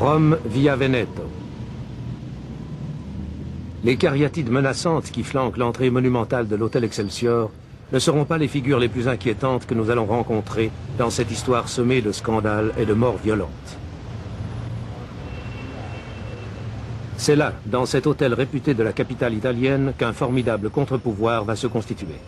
Rome via Veneto. Les cariatides menaçantes qui flanquent l'entrée monumentale de l'hôtel Excelsior ne seront pas les figures les plus inquiétantes que nous allons rencontrer dans cette histoire semée de scandales et de morts violentes. C'est là, dans cet hôtel réputé de la capitale italienne, qu'un formidable contre-pouvoir va se constituer.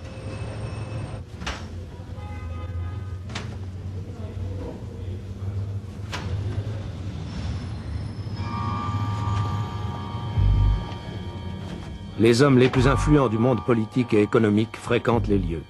Les hommes les plus influents du monde politique et économique fréquentent les lieux.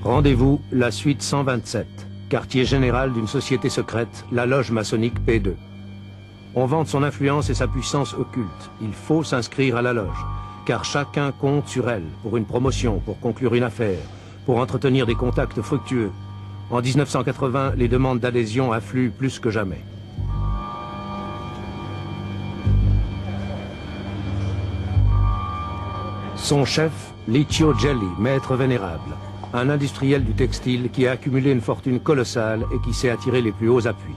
Rendez-vous, la suite 127, quartier général d'une société secrète, la loge maçonnique P2. On vante son influence et sa puissance occulte. Il faut s'inscrire à la loge, car chacun compte sur elle pour une promotion, pour conclure une affaire, pour entretenir des contacts fructueux. En 1980, les demandes d'adhésion affluent plus que jamais. Son chef, Licio Gelli, maître vénérable, un industriel du textile qui a accumulé une fortune colossale et qui sait attirer les plus hauts appuis.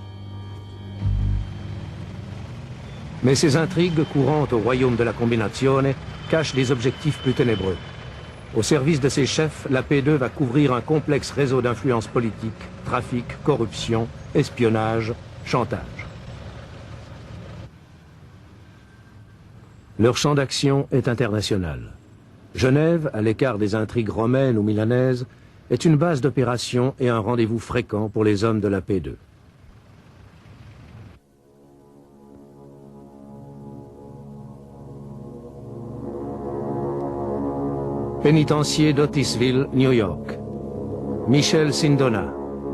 Mais ces intrigues courantes au royaume de la Combinazione cachent des objectifs plus ténébreux. Au service de ses chefs, la P2 va couvrir un complexe réseau d'influence politique, trafic, corruption, espionnage, chantage. Leur champ d'action est international. Genève, à l'écart des intrigues romaines ou milanaises, est une base d'opération et un rendez-vous fréquent pour les hommes de la P2. Pénitencier d'Otisville, New York. Michel Sindona.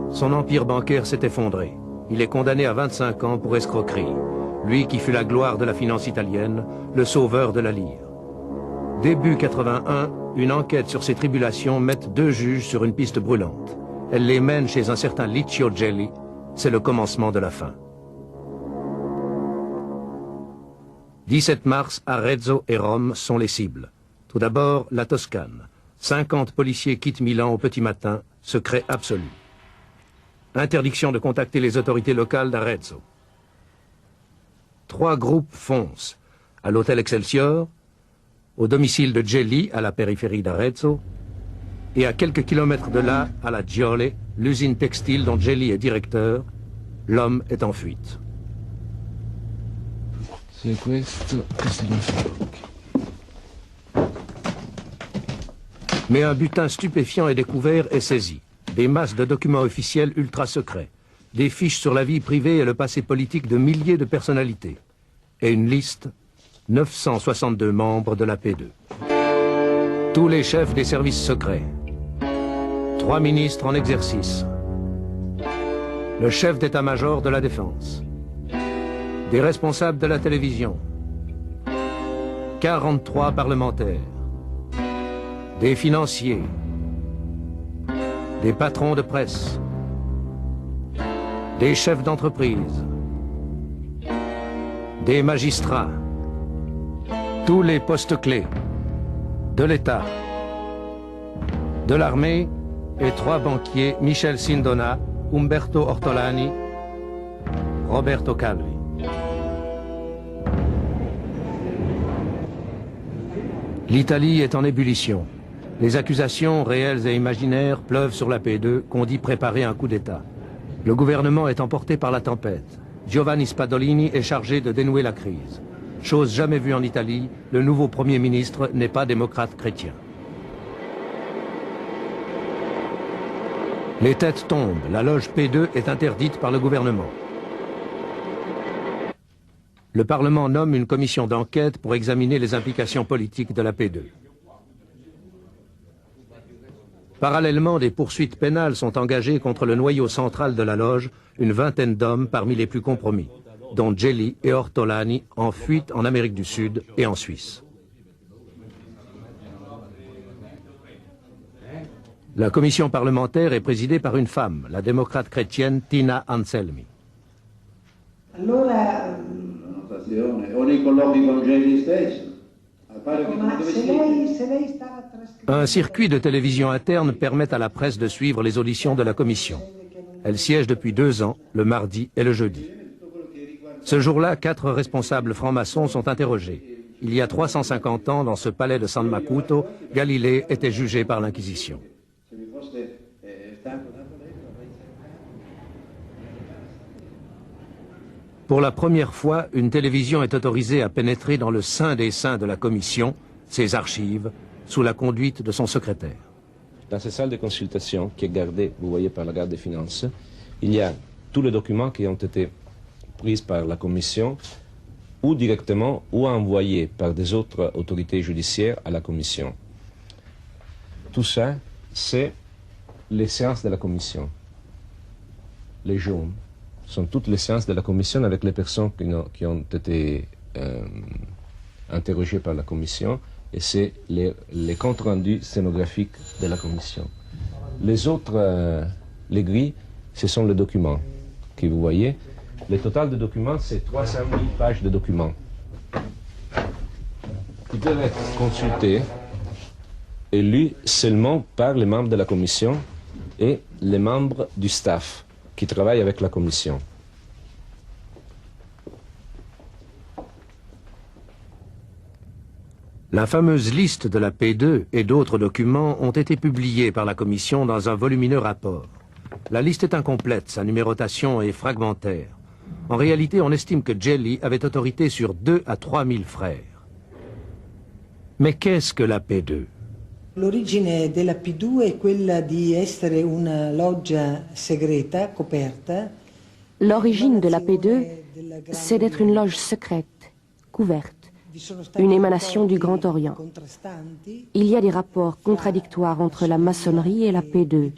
Son empire bancaire s'est effondré. Il est condamné à 25 ans pour escroquerie. Lui qui fut la gloire de la finance italienne, le sauveur de la lire. Début 81, une enquête sur ses tribulations met 2 juges sur une piste brûlante. Elle les mène chez un certain Licio Gelli. C'est le commencement de la fin. 17 mars, Arezzo et Rome sont les cibles. Tout d'abord, la Toscane. 50 policiers quittent Milan au petit matin, secret absolu. Interdiction de contacter les autorités locales d'Arezzo. 3 groupes foncent. À l'hôtel Excelsior, au domicile de Gelli, à la périphérie d'Arezzo, et à quelques kilomètres de là, à la Giole, l'usine textile dont Gelli est directeur. L'homme est en fuite. C'est questo che significa. Mais un butin stupéfiant est découvert et saisi. Des masses de documents officiels ultra secrets, des fiches sur la vie privée et le passé politique de milliers de personnalités, et une liste, 962 membres de la P2. Tous les chefs des services secrets, 3 ministres en exercice, le chef d'état-major de la défense, des responsables de la télévision, 43 parlementaires, des financiers, des patrons de presse, des chefs d'entreprise, des magistrats, tous les postes clés de l'État, de l'armée et 3 banquiers, Michel Sindona, Umberto Ortolani, Roberto Calvi. L'Italie est en ébullition. Les accusations, réelles et imaginaires, pleuvent sur la P2 qu'on dit préparer un coup d'État. Le gouvernement est emporté par la tempête. Giovanni Spadolini est chargé de dénouer la crise. Chose jamais vue en Italie, le nouveau Premier ministre n'est pas démocrate chrétien. Les têtes tombent, la loge P2 est interdite par le gouvernement. Le Parlement nomme une commission d'enquête pour examiner les implications politiques de la P2. Parallèlement, des poursuites pénales sont engagées contre le noyau central de la loge, une vingtaine d'hommes parmi les plus compromis, dont Gelli et Ortolani en fuite en Amérique du Sud et en Suisse. La commission parlementaire est présidée par une femme, la démocrate chrétienne Tina Anselmi. Allora connotazione, o nei colloqui con Gelli stesso. Appare che Ma dove se lei stava trascrivendo... Un circuit de télévision interne permet à la presse de suivre les auditions de la commission. Elle siège depuis 2 ans, le mardi et le jeudi. Ce jour-là, 4 responsables francs-maçons sont interrogés. Il y a 350 ans, dans ce palais de San Macuto, Galilée était jugé par l'Inquisition. Pour la première fois, une télévision est autorisée à pénétrer dans le sein des seins de la commission, ses archives, sous la conduite de son secrétaire. Dans cette salle de consultation qui est gardée, vous voyez, par la garde des finances, il y a tous les documents qui ont été pris par la commission, ou directement, ou envoyés par des autres autorités judiciaires à la commission. Tout ça, c'est les séances de la commission. Les jaunes sont toutes les séances de la commission avec les personnes qui ont été interrogées par la commission, et c'est les comptes rendus scénographiques de la commission. Les autres, les grilles, ce sont les documents que vous voyez. Le total de documents, c'est 300 000 pages de documents qui peuvent être consultés et lus seulement par les membres de la commission et les membres du staff qui travaillent avec la commission. La fameuse liste de la P2 et d'autres documents ont été publiés par la commission dans un volumineux rapport. La liste est incomplète, sa numérotation est fragmentaire. En réalité, on estime que Gelli avait autorité sur 2 à 3 000 frères. Mais qu'est-ce que la P2? L'origine della P2 è quella di essere una loggia segreta, coperta. L'origine de la P2, c'est d'être une loge secrète, couverte, une émanation du Grand Orient. Il y a des rapports contradictoires entre la maçonnerie et la P2,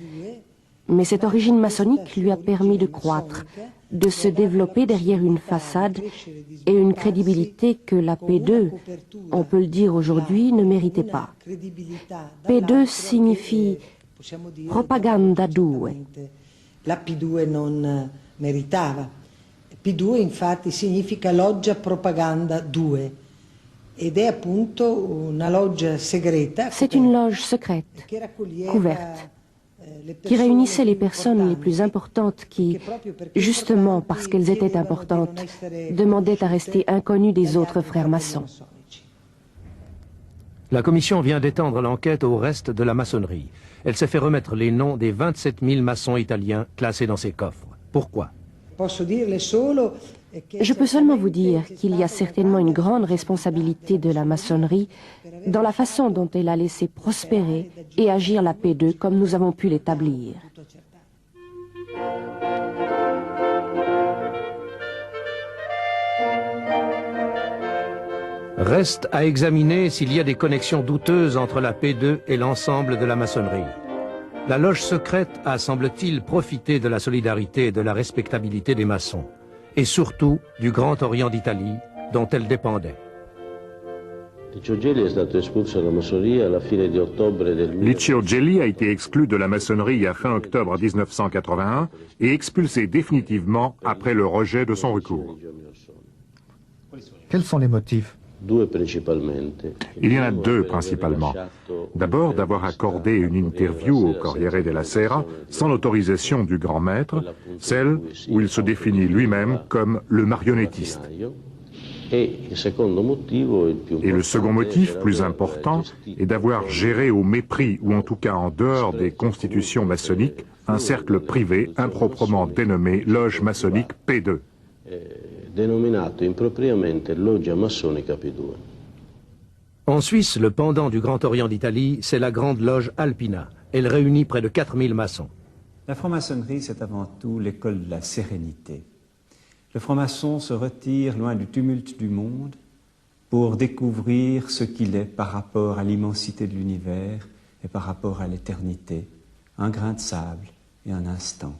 mais cette origine maçonnique lui a permis de croître, de se développer derrière une façade et une crédibilité que la P2, on peut le dire aujourd'hui, ne méritait pas. P2 signifie propaganda 2. La P2 non meritava. P2 infatti significa loggia propaganda 2 ed è appunto una loggia segreta. C'est une loge secrète, couverte, qui réunissait les personnes les plus importantes qui, justement parce qu'elles étaient importantes, demandaient à rester inconnues des autres frères maçons. La commission vient d'étendre l'enquête au reste de la maçonnerie. Elle s'est fait remettre les noms des 27 000 maçons italiens classés dans ses coffres. Pourquoi? Je peux seulement vous dire qu'il y a certainement une grande responsabilité de la maçonnerie dans la façon dont elle a laissé prospérer et agir la P2 comme nous avons pu l'établir. Reste à examiner s'il y a des connexions douteuses entre la P2 et l'ensemble de la maçonnerie. La loge secrète a, semble-t-il, profité de la solidarité et de la respectabilité des maçons, et surtout du Grand Orient d'Italie, dont elle dépendait. Licio Gelli a été exclu de la maçonnerie à fin octobre 1981 et expulsé définitivement après le rejet de son recours. Quels sont les motifs? Il y en a 2 principalement. D'abord, d'avoir accordé une interview au Corriere della Sera sans l'autorisation du grand maître, celle où il se définit lui-même comme le marionnettiste. Et le second motif, plus important, est d'avoir géré au mépris, ou en tout cas en dehors des constitutions maçonniques, un cercle privé improprement dénommé Loge maçonnique P2. En Suisse, le pendant du Grand Orient d'Italie, c'est la Grande Loge Alpina. Elle réunit près de 4000 maçons. La franc-maçonnerie, c'est avant tout l'école de la sérénité. Le franc-maçon se retire loin du tumulte du monde pour découvrir ce qu'il est par rapport à l'immensité de l'univers et par rapport à l'éternité, un grain de sable et un instant.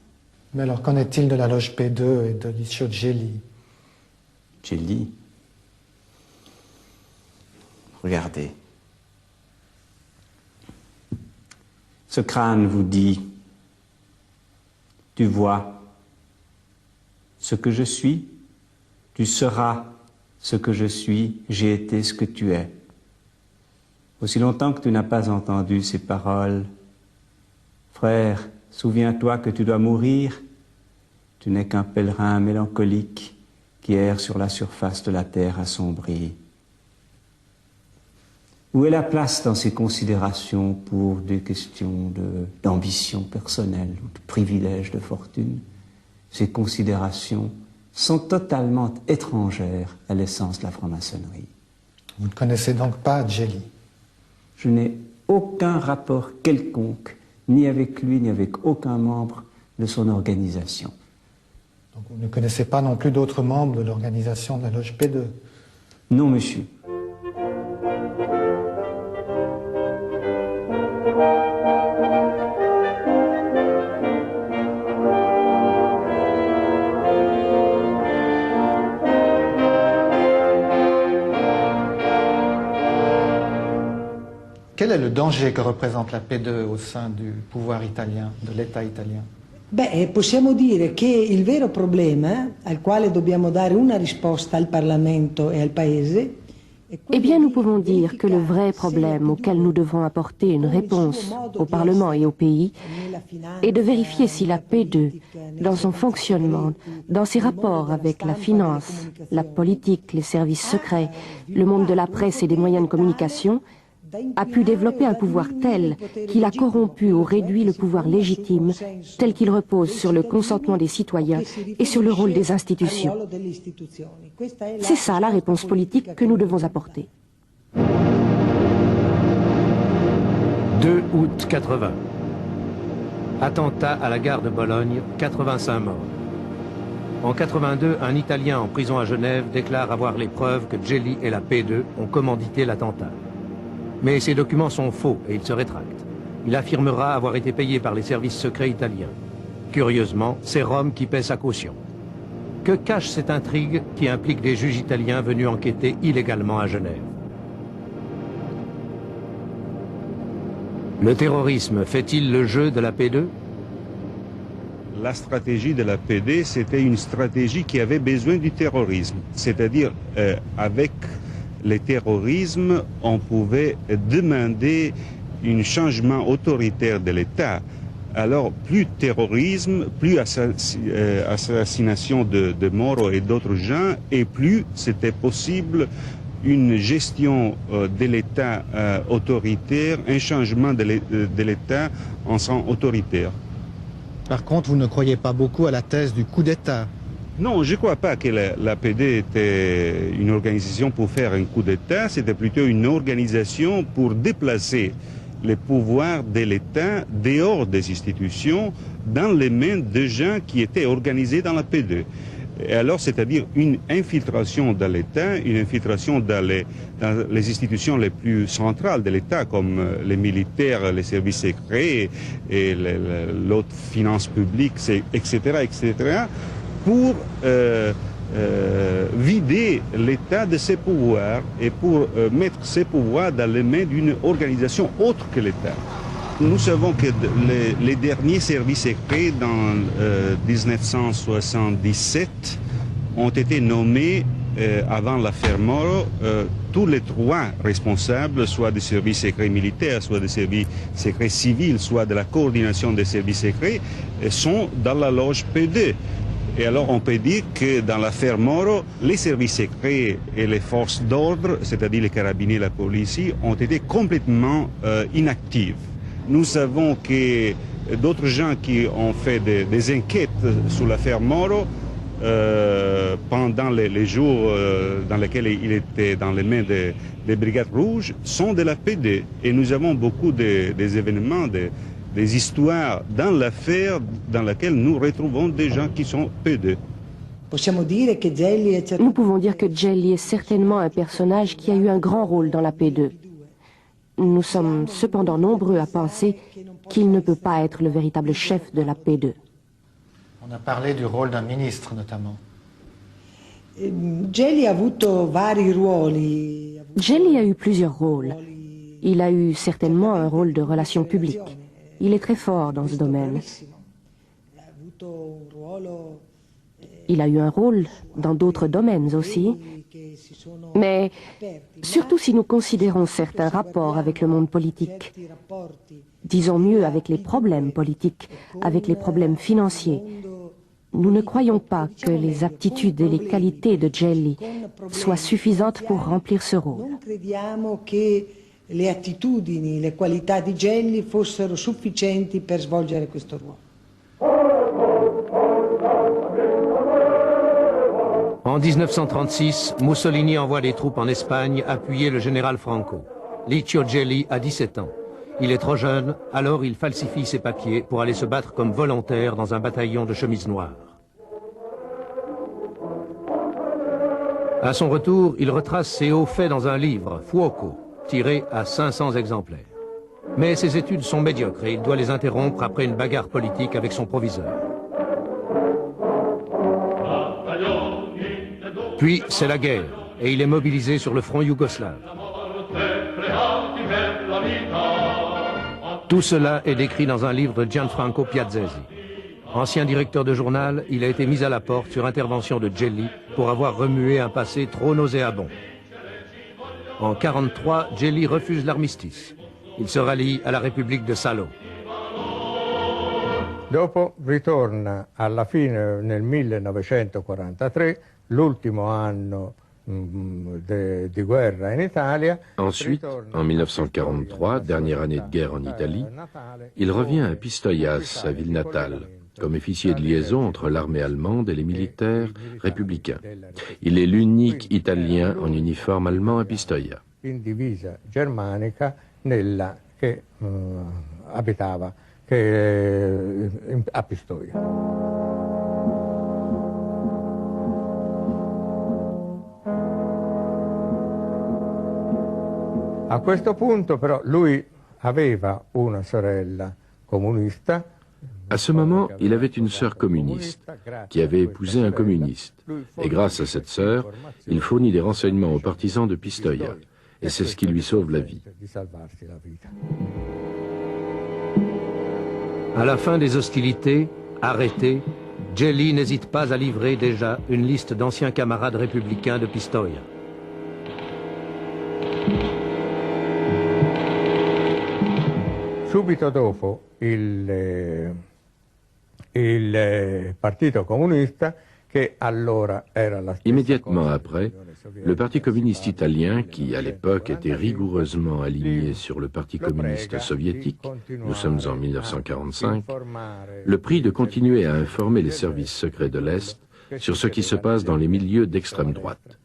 Mais alors, qu'en est-il de la loge P2 et de Licio Gelli? Gelli, regardez. Ce crâne vous dit, tu vois, ce que je suis, tu seras Ce que je suis, j'ai été ce que tu es. Aussi longtemps que tu n'as pas entendu ces paroles, frère, souviens-toi que tu dois mourir. Tu n'es qu'un pèlerin mélancolique qui erre sur la surface de la terre assombrie. Où est la place dans ces considérations pour des questions d'ambition personnelle ou de privilèges de fortune? Ces considérations sont totalement étrangères à l'essence de la franc-maçonnerie. Vous ne connaissez donc pas Gelli? Je n'ai aucun rapport quelconque, ni avec lui, ni avec aucun membre de son organisation. Donc vous ne connaissez pas non plus d'autres membres de l'organisation de la loge P2? Non, monsieur. Quel est le danger que représente la P2 au sein du pouvoir italien, de l'État italien? Possiamo dire che il vero problema al quale dobbiamo dare una risposta al Parlamento e al Paese. Eh bien, nous pouvons dire que le vrai problème auquel nous devons apporter une réponse au Parlement et au pays est de vérifier si la P2, dans son fonctionnement, dans ses rapports avec la finance, la politique, les services secrets, le monde de la presse et des moyens de communication, a pu développer un pouvoir tel qu'il a corrompu ou réduit le pouvoir légitime, tel qu'il repose sur le consentement des citoyens et sur le rôle des institutions. C'est ça la réponse politique que nous devons apporter. 2 août 80. Attentat à la gare de Bologne, 85 morts. En 82, un Italien en prison à Genève déclare avoir les preuves que Gelli et la P2 ont commandité l'attentat. Mais ces documents sont faux et il se rétracte. Il affirmera avoir été payé par les services secrets italiens. Curieusement, c'est Rome qui paie sa caution. Que cache cette intrigue qui implique des juges italiens venus enquêter illégalement à Genève? Le terrorisme fait-il le jeu de la P2? La stratégie de la PD, c'était une stratégie qui avait besoin du terrorisme. C'est-à-dire, avec le terrorisme, on pouvait demander un changement autoritaire de l'État. Alors, plus de terrorisme, plus assassination de Moro et d'autres gens, et plus c'était possible une gestion de l'État autoritaire, un changement de l'État en sens autoritaire. Par contre, vous ne croyez pas beaucoup à la thèse du coup d'État? Non, je ne crois pas que la PD était une organisation pour faire un coup d'État, c'était plutôt une organisation pour déplacer les pouvoirs de l'État dehors des institutions dans les mains de gens qui étaient organisés dans la PD. Et alors, c'est-à-dire une infiltration dans l'État, une infiltration dans les institutions les plus centrales de l'État, comme les militaires, les services secrets et l'autre finance publique, etc., etc., pour vider l'État de ses pouvoirs et pour mettre ses pouvoirs dans les mains d'une organisation autre que l'État. Nous savons que les derniers services secrets dans 1977 ont été nommés avant l'affaire Moro. Tous les trois responsables, soit des services secrets militaires, soit des services secrets civils, soit de la coordination des services secrets, sont dans la loge P2. Et alors on peut dire que dans l'affaire Moro, les services secrets et les forces d'ordre, c'est-à-dire les carabiniers et la police, ont été complètement inactives. Nous savons que d'autres gens qui ont fait des enquêtes sur l'affaire Moro pendant les jours dans lesquels il était dans les mains des Brigades Rouges sont de la PD. Et nous avons beaucoup des événements, des histoires dans l'affaire dans laquelle nous retrouvons des gens qui sont P2. Nous pouvons dire que Gelli est certainement un personnage qui a eu un grand rôle dans la P2. Nous sommes cependant nombreux à penser qu'il ne peut pas être le véritable chef de la P2. On a parlé du rôle d'un ministre, notamment. Gelli a avuto vari ruoli. Gelli a eu plusieurs rôles. Il a eu certainement un rôle de relations publiques. Il est très fort dans ce domaine. Il a eu un rôle dans d'autres domaines aussi. Mais surtout si nous considérons certains rapports avec le monde politique, disons mieux avec les problèmes politiques, avec les problèmes financiers, nous ne croyons pas que les aptitudes et les qualités de Gelli soient suffisantes pour remplir ce rôle. Non crediamo che le attitudini, le qualità di Gelli fossero sufficienti per svolgere questo ruolo. En 1936, Mussolini envoie des troupes en Espagne appuyer le général Franco. Licio Gelli a 17 ans. Il est trop jeune, alors il falsifie ses papiers pour aller se battre comme volontaire dans un bataillon de chemises noires. À son retour, il retrace ses hauts faits dans un livre, Fuoco, tiré à 500 exemplaires. Mais ses études sont médiocres et il doit les interrompre après une bagarre politique avec son proviseur. Puis, c'est la guerre, et il est mobilisé sur le front yougoslave. Tout cela est décrit dans un livre de Gianfranco Piazzesi. Ancien directeur de journal, il a été mis à la porte sur intervention de Gelli pour avoir remué un passé trop nauséabond. En 1943, Gelli refuse l'armistice. Il se rallie à la République de Salo. Dopo ritorna alla fine nel 1943, l'ultimo anno di guerra in Italia. Ensuite, en 1943, dernière année de guerre en Italie, il revient à Pistoia, sa ville natale, comme officier de liaison entre l'armée allemande et les militaires républicains. Il est l'unique Italien en uniforme allemand à Pistoia. In divisa germanica che abitava a Pistoia. A questo punto però lui aveva una sorella comunista. À ce moment, il avait une sœur communiste qui avait épousé un communiste. Et grâce à cette sœur, il fournit des renseignements aux partisans de Pistoia. Et c'est ce qui lui sauve la vie. À la fin des hostilités, arrêté, Gelli n'hésite pas à livrer déjà une liste d'anciens camarades républicains de Pistoia. Subito dopo il Partito Comunista, che allora era la stessa Immédiatement cosa après, le Parti communiste italien, qui à l'époque était rigoureusement aligné sur le Parti communiste soviétique, nous sommes en 1945, le prie de continuer à informer les services secrets de l'Est sur ce qui se passe dans les milieux d'extrême droite.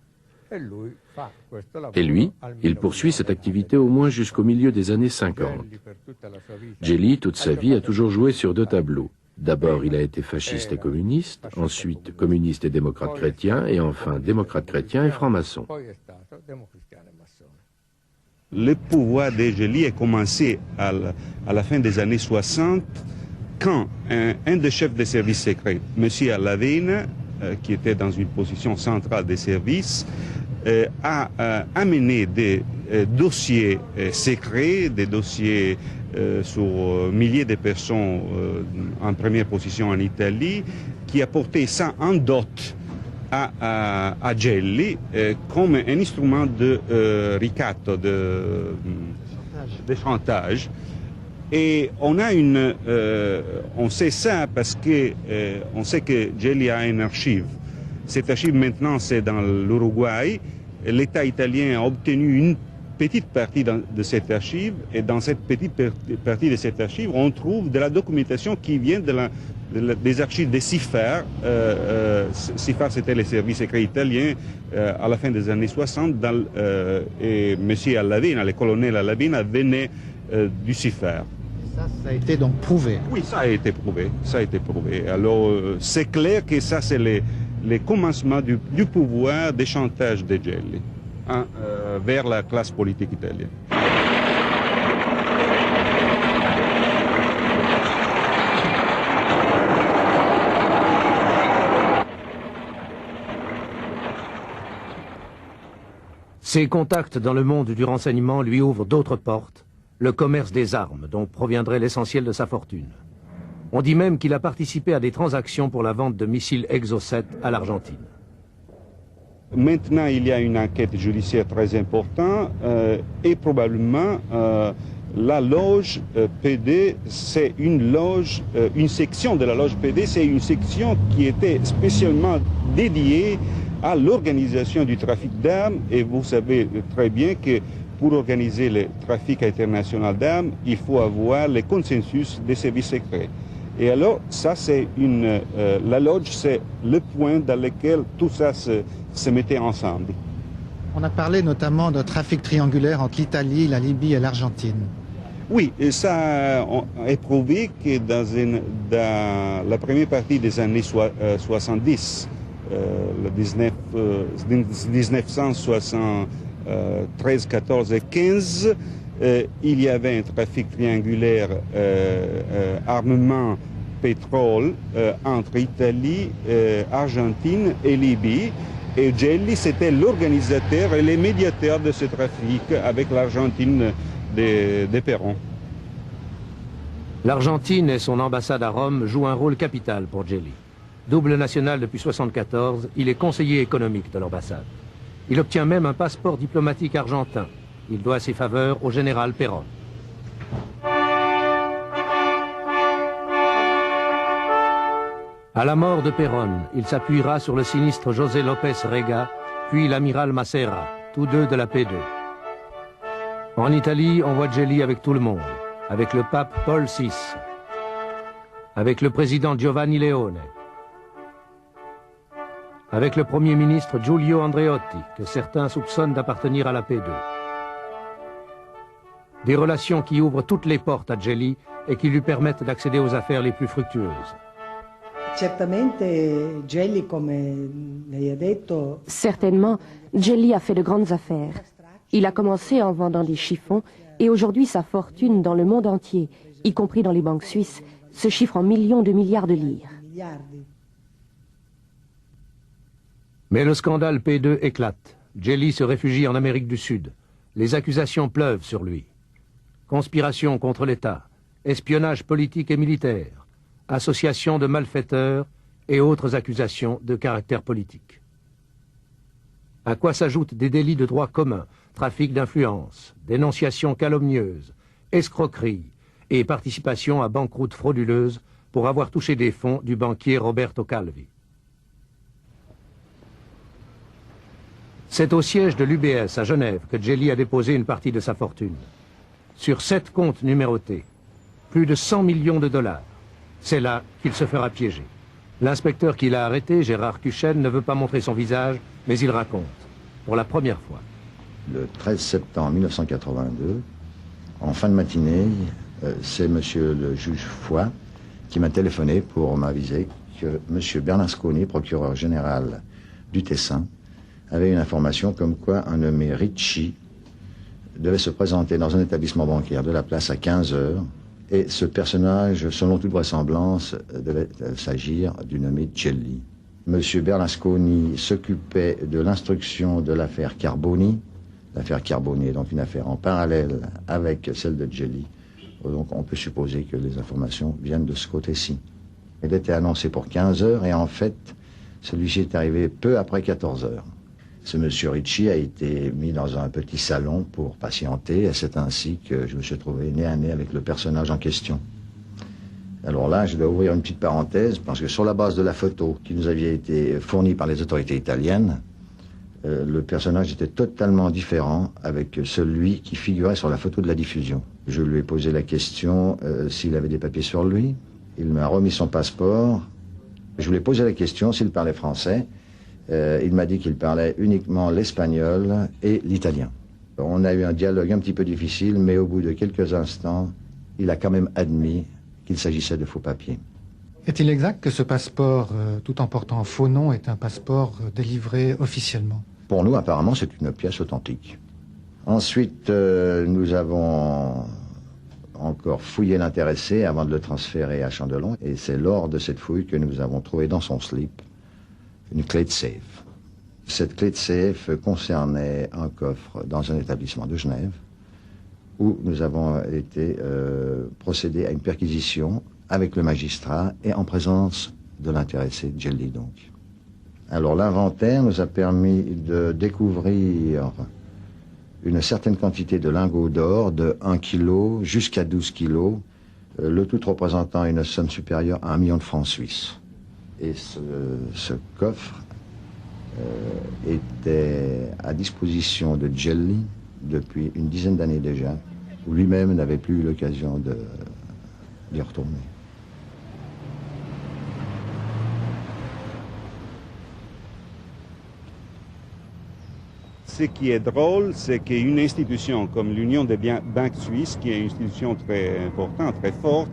Et lui, il poursuit cette activité au moins jusqu'au milieu des années 50. Gelli, toute sa vie, a toujours joué sur deux tableaux. D'abord, il a été fasciste et communiste, ensuite communiste et démocrate chrétien, et enfin démocrate chrétien et franc-maçon. Le pouvoir de Gelli a commencé à la fin des années 60, quand un des chefs des services secrets, M. Allavena, qui était dans une position centrale des services, a amené des dossiers secrets, des dossiers sur milliers de personnes en première position en Italie, qui a porté ça en dot à Gelli comme un instrument de ricatto, de chantage. Et on sait ça parce que on sait que Gelli a une archive. Cette archive maintenant c'est dans l'Uruguay. L'État italien a obtenu une petite partie de cette archive, et dans cette petite partie de cette archive, on trouve de la documentation qui vient des archives des CIFAR. CIFAR, c'était les services secrets italiens à la fin des années 60, et M. Allavena, le colonel Allavena, venait du CIFAR. Ça a été donc prouvé. Oui, ça a été prouvé. Ça a été prouvé. Alors, c'est clair que ça, c'est les commencements du pouvoir des chantages de Gelli vers la classe politique italienne. Ses contacts dans le monde du renseignement lui ouvrent d'autres portes, le commerce des armes, dont proviendrait l'essentiel de sa fortune. On dit même qu'il a participé à des transactions pour la vente de missiles Exocet à l'Argentine. Maintenant, il y a une enquête judiciaire très importante et probablement la loge PD, c'est une loge, une section de la loge PD, c'est une section qui était spécialement dédiée à l'organisation du trafic d'armes. Et vous savez très bien que pour organiser le trafic international d'armes, il faut avoir le consensus des services secrets. Et alors, ça, c'est la loge, c'est le point dans lequel tout ça se mettait ensemble. On a parlé notamment de trafic triangulaire entre l'Italie, la Libye et l'Argentine. Oui, et ça est prouvé que dans la première partie des années 70, 1973, 14 et 15, il y avait un trafic triangulaire armement pétrole entre Italie, Argentine et Libye. Et Gelli, c'était l'organisateur et le médiateur de ce trafic avec l'Argentine de Perón. L'Argentine et son ambassade à Rome jouent un rôle capital pour Gelli. Double national depuis 1974, il est conseiller économique de l'ambassade. Il obtient même un passeport diplomatique argentin. Il doit ses faveurs au général Perón. À la mort de Perón, il s'appuiera sur le sinistre José López Rega, puis l'amiral Massera, tous deux de la P2. En Italie, on voit Gelli avec tout le monde, avec le pape Paul VI, avec le président Giovanni Leone, avec le premier ministre Giulio Andreotti, que certains soupçonnent d'appartenir à la P2. Des relations qui ouvrent toutes les portes à Gelli et qui lui permettent d'accéder aux affaires les plus fructueuses. Certainement, Gelli a fait de grandes affaires. Il a commencé en vendant des chiffons et aujourd'hui sa fortune dans le monde entier, y compris dans les banques suisses, se chiffre en millions de milliards de lire. Mais le scandale P2 éclate. Gelli se réfugie en Amérique du Sud. Les accusations pleuvent sur lui. Conspiration contre l'État, espionnage politique et militaire, association de malfaiteurs et autres accusations de caractère politique. À quoi s'ajoutent des délits de droit commun, trafic d'influence, dénonciation calomnieuse, escroquerie et participation à banqueroute frauduleuse pour avoir touché des fonds du banquier Roberto Calvi. C'est au siège de l'UBS à Genève que Gelli a déposé une partie de sa fortune. Sur 7 comptes numérotés, plus de 100 millions de dollars. C'est là qu'il se fera piéger. L'inspecteur qui l'a arrêté, Gérard Kuchen, ne veut pas montrer son visage, mais il raconte, pour la première fois. Le 13 septembre 1982, en fin de matinée, c'est monsieur le juge Foy qui m'a téléphoné pour m'aviser que monsieur Berlusconi, procureur général du Tessin, avait une information comme quoi un nommé Ricci devait se présenter dans un établissement bancaire de la place à 15 heures. Et ce personnage, selon toute vraisemblance, devait s'agir du nommé Gelli. Monsieur Berlusconi s'occupait de l'instruction de l'affaire Carboni. L'affaire Carboni est donc une affaire en parallèle avec celle de Gelli. Donc on peut supposer que les informations viennent de ce côté-ci. Il était annoncé pour 15 heures et en fait, celui-ci est arrivé peu après 14 heures. Ce monsieur Ricci a été mis dans un petit salon pour patienter, et c'est ainsi que je me suis trouvé nez à nez avec le personnage en question. Alors là, je dois ouvrir une petite parenthèse, parce que sur la base de la photo qui nous avait été fournie par les autorités italiennes, le personnage était totalement différent avec celui qui figurait sur la photo de la diffusion. Je lui ai posé la question s'il avait des papiers sur lui. Il m'a remis son passeport. Je lui ai posé la question s'il parlait français. Il m'a dit qu'il parlait uniquement l'espagnol et l'italien. On a eu un dialogue un petit peu difficile, mais au bout de quelques instants, il a quand même admis qu'il s'agissait de faux papiers. Est-il exact que ce passeport, tout en portant un faux nom, est un passeport délivré officiellement? Pour nous, apparemment, c'est une pièce authentique. Ensuite, nous avons encore fouillé l'intéressé avant de le transférer à Chandelon, et c'est lors de cette fouille que nous avons trouvé dans son slip une clé de safe. Cette clé de safe concernait un coffre dans un établissement de Genève où nous avons été procédés à une perquisition avec le magistrat et en présence de l'intéressé, Gelli donc. Alors l'inventaire nous a permis de découvrir une certaine quantité de lingots d'or de 1 kg jusqu'à 12 kg, le tout représentant une somme supérieure à 1 million de francs suisses. Et ce coffre était à disposition de Gelli depuis une dizaine d'années déjà, où lui-même n'avait plus eu l'occasion d'y retourner. Ce qui est drôle, c'est qu'une institution comme l'Union des banques suisses, qui est une institution très importante, très forte,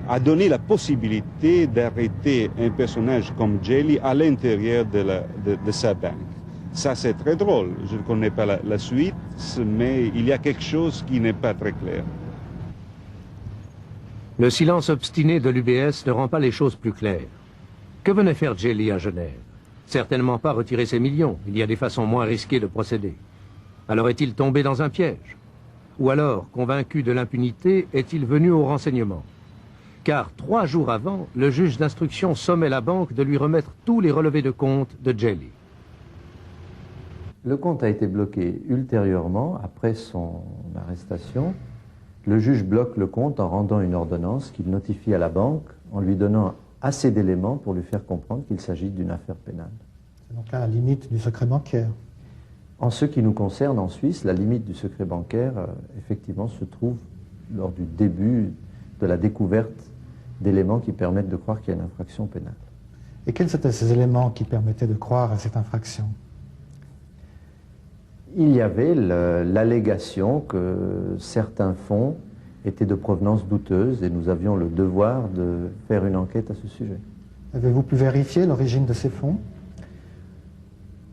a donné la possibilité d'arrêter un personnage comme Gelli à l'intérieur de sa banque. Ça, c'est très drôle. Je ne connais pas la suite, mais il y a quelque chose qui n'est pas très clair. Le silence obstiné de l'UBS ne rend pas les choses plus claires. Que venait faire Gelli à Genève? Certainement pas retirer ses millions. Il y a des façons moins risquées de procéder. Alors est-il tombé dans un piège? Ou alors, convaincu de l'impunité, est-il venu au renseignement? Car 3 jours avant, le juge d'instruction sommait la banque de lui remettre tous les relevés de compte de Gelli. Le compte a été bloqué ultérieurement, après son arrestation. Le juge bloque le compte en rendant une ordonnance qu'il notifie à la banque en lui donnant assez d'éléments pour lui faire comprendre qu'il s'agit d'une affaire pénale. C'est donc à la limite du secret bancaire. En ce qui nous concerne en Suisse, la limite du secret bancaire, effectivement, se trouve lors du début de la découverte d'éléments qui permettent de croire qu'il y a une infraction pénale. Et quels étaient ces éléments qui permettaient de croire à cette infraction? Il y avait l'allégation que certains fonds étaient de provenance douteuse et nous avions le devoir de faire une enquête à ce sujet. Avez-vous pu vérifier l'origine de ces fonds?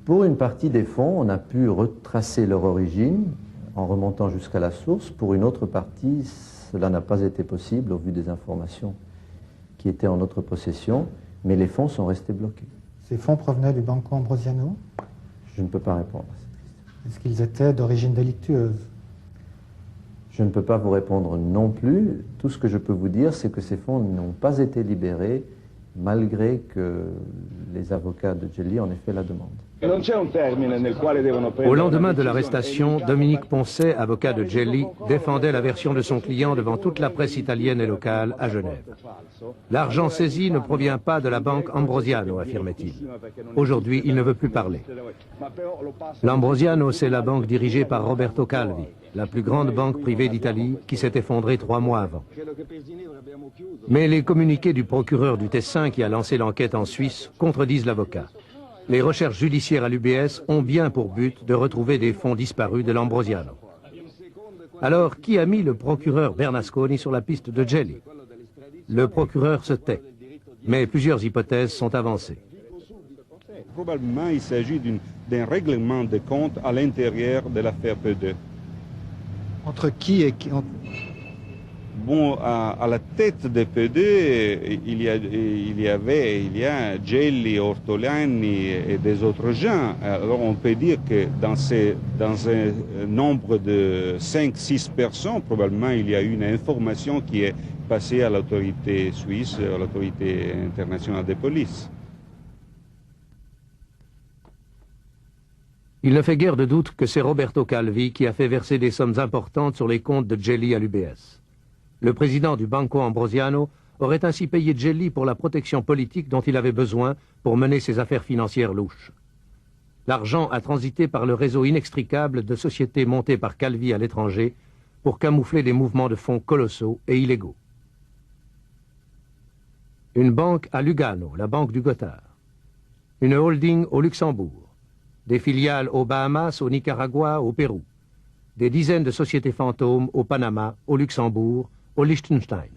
Pour une partie des fonds, on a pu retracer leur origine en remontant jusqu'à la source. Pour une autre partie, cela n'a pas été possible au vu des informations qui étaient en notre possession, mais les fonds sont restés bloqués. Ces fonds provenaient du Banco Ambrosiano? Je ne peux pas répondre à cette question. Est-ce qu'ils étaient d'origine délictueuse? Je ne peux pas vous répondre non plus. Tout ce que je peux vous dire, c'est que ces fonds n'ont pas été libérés, malgré que les avocats de Gelli en aient fait la demande. Au lendemain de l'arrestation, Dominique Poncet, avocat de Gelli, défendait la version de son client devant toute la presse italienne et locale à Genève. L'argent saisi ne provient pas de la banque Ambrosiano, affirmait-il. Aujourd'hui, il ne veut plus parler. L'Ambrosiano, c'est la banque dirigée par Roberto Calvi, la plus grande banque privée d'Italie, qui s'est effondrée 3 mois avant. Mais les communiqués du procureur du Tessin qui a lancé l'enquête en Suisse contredisent l'avocat. Les recherches judiciaires à l'UBS ont bien pour but de retrouver des fonds disparus de l'Ambrosiano. Alors, qui a mis le procureur Bernasconi sur la piste de Gelli? Le procureur se tait, mais plusieurs hypothèses sont avancées. Probablement, il s'agit d'un règlement de compte à l'intérieur de l'affaire P2. Entre qui et qui? Bon, à la tête de P2, il y a Gelli, Ortolani et des autres gens. Alors on peut dire que dans un nombre de 5-6 personnes, probablement il y a une information qui est passée à l'autorité suisse, à l'autorité internationale de police. Il ne fait guère de doute que c'est Roberto Calvi qui a fait verser des sommes importantes sur les comptes de Gelli à l'UBS. Le président du Banco Ambrosiano aurait ainsi payé Gelli pour la protection politique dont il avait besoin pour mener ses affaires financières louches. L'argent a transité par le réseau inextricable de sociétés montées par Calvi à l'étranger pour camoufler des mouvements de fonds colossaux et illégaux. Une banque à Lugano, la banque du Gothard. Une holding au Luxembourg. Des filiales aux Bahamas, au Nicaragua, au Pérou. Des dizaines de sociétés fantômes au Panama, au Luxembourg, au Liechtenstein.